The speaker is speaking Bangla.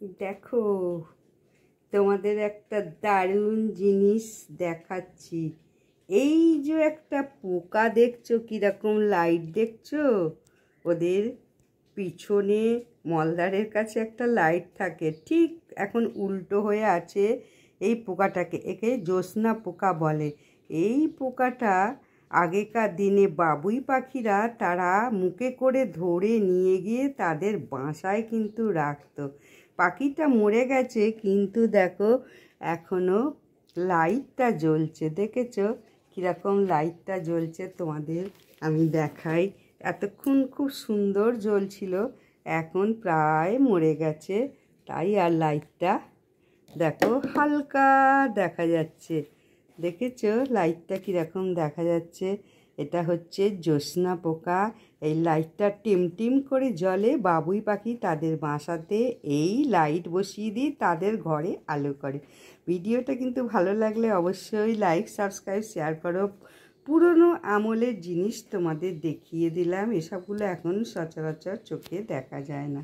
দেখো, তোমাদের একটা দারুণ জিনিস দেখাচ্ছি। এই যে একটা পোকা দেখছো, কীরকম লাইট দেখছো? ওদের পিছনে মলদারের কাছে একটা লাইট থাকে, ঠিক এখন উল্টো হয়ে আছে। এই পোকাটাকে একে জ্যোৎস্না পোকা বলে। এই পোকাটা আগেকার দিনে বাবুই পাখিরা তারা মুখে করে ধরে নিয়ে গিয়ে তাদের বাসায় কিন্তু রাখতো। পাখিটা মরে গেছে, কিন্তু দেখো এখনো লাইটটা জ্বলছে। দেখেছো কীরকম লাইটটা জ্বলছে? তোমাদের আমি দেখাই। এতক্ষণ খুব সুন্দর জ্বলছিল, এখন প্রায় মরে গেছে, তাই আর লাইটটা দেখো হালকা দেখা যাচ্ছে। দেখেছো লাইটটা কীরকম দেখা যাচ্ছে? এটা হচ্ছে জ্যোৎস্না পোকা। এই লাইটটা টিমটিম করে জ্বলে। বাবুই পাখি তাদের বাসাতে এই লাইট বসিয়ে দিয়ে তাদের ঘরে আলো করে। ভিডিওটা কিন্তু ভালো লাগলে অবশ্যই লাইক, সাবস্ক্রাইব, শেয়ার করো। পুরনো আমলের জিনিস তোমাদের দেখিয়ে দিলাম, এসবগুলো এখন সচরাচর চোখে দেখা যায় না।